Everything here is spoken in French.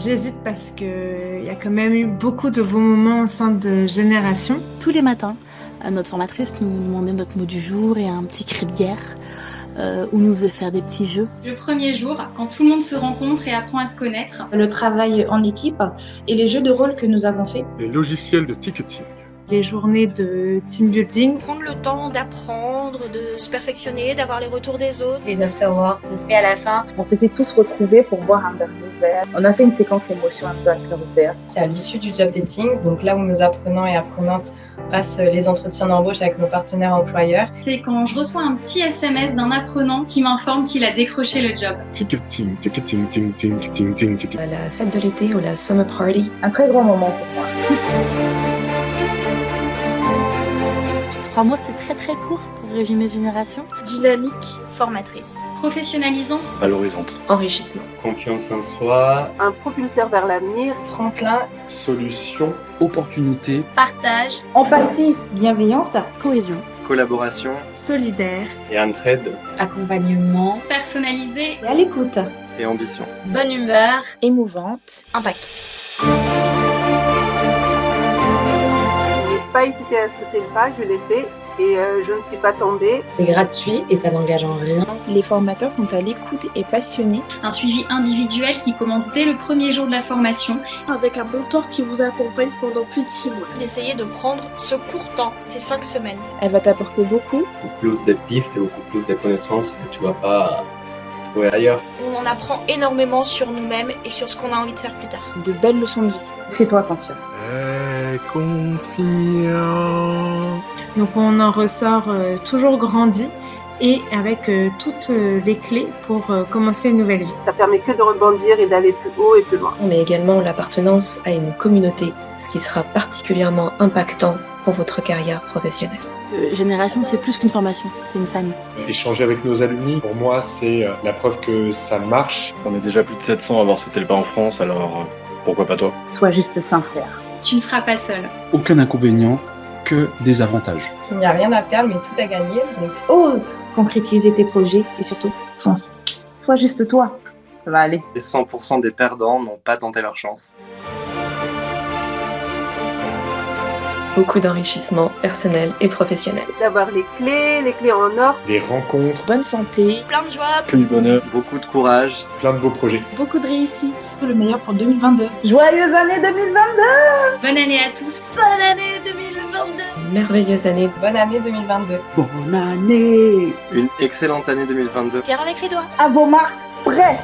J'hésite parce qu'il y a quand même eu beaucoup de bons moments au sein de Génération. Tous les matins, notre formatrice nous demandait notre mot du jour et un petit cri de guerre. Où nous faisait faire des petits jeux. Le premier jour, quand tout le monde se rencontre et apprend à se connaître. Le travail en équipe et les jeux de rôle que nous avons faits. Les logiciels de ticketing. Les journées de team building. Prendre le temps d'apprendre, de se perfectionner, d'avoir les retours des autres. Les afterworks qu'on fait à la fin. On s'était tous retrouvés pour boire un verre de verre. On a fait une séquence émotion un peu à cœur ouvert. C'est à l'issue du job datings, donc là où nos apprenants et apprenantes passent les entretiens d'embauche avec nos partenaires employeurs. C'est quand je reçois un petit SMS d'un apprenant qui m'informe qu'il a décroché le job. Ticketing, ticketing, ting, ting, ting, ting, ting. La fête de l'été ou la summer party. Un très grand moment pour moi. 3 mots, c'est très très court pour résumer Génération. Dynamique, formatrice. Professionnalisante. Valorisante. Enrichissement. Confiance en soi. Un propulseur vers l'avenir. Tremplin. Solution. Opportunité. Partage. Empathie. Bienveillance. Cohésion. Collaboration. Solidaire. Et entraide. Accompagnement. Personnalisée. Et à l'écoute. Et ambition. Bonne humeur. Émouvante. Impact. Pas hésité à sauter le pas, je l'ai fait et je ne suis pas tombée. C'est gratuit et ça n'engage en rien. Les formateurs sont à l'écoute et passionnés. Un suivi individuel qui commence dès le premier jour de la formation. Avec un mentor qui vous accompagne pendant plus de 6 mois. D'essayer de prendre ce court temps, ces 5 semaines. Elle va t'apporter beaucoup. Beaucoup plus de pistes et beaucoup plus de connaissances que tu vas pas trouver ailleurs. On en apprend énormément sur nous-mêmes et sur ce qu'on a envie de faire plus tard. De belles leçons de vie. Fais-toi confiance. Confiant. Donc on en ressort toujours grandi et avec toutes les clés pour commencer une nouvelle vie. Ça permet que de rebondir et d'aller plus haut et plus loin. Mais également l'appartenance à une communauté, ce qui sera particulièrement impactant pour votre carrière professionnelle. Génération, c'est plus qu'une formation, c'est une famille. Échanger avec nos alumni, pour moi, c'est la preuve que ça marche. On est déjà plus de 700 à avoir sauté le pas en France, alors pourquoi pas toi? Sois juste sincère. Tu ne seras pas seul. Aucun inconvénient, que des avantages. Il n'y a rien à perdre, mais tout à gagner. Donc, Ose concrétiser tes projets et surtout, fonce. Sois juste toi. Ça va aller. Et 100% des perdants n'ont pas tenté leur chance. Beaucoup d'enrichissement personnel et professionnel. D'avoir les clés en or. Des rencontres, Bonne santé. Plein de joie. Que du bonheur. Beaucoup de courage. plein de beaux projets. Beaucoup de réussite. Le meilleur pour 2022. Joyeuse année 2022. Bonne année à tous. Bonne année 2022. Merveilleuse année. bonne année 2022. Bonne année! Une excellente année 2022. Cœur avec les doigts. À vos marques, prêts.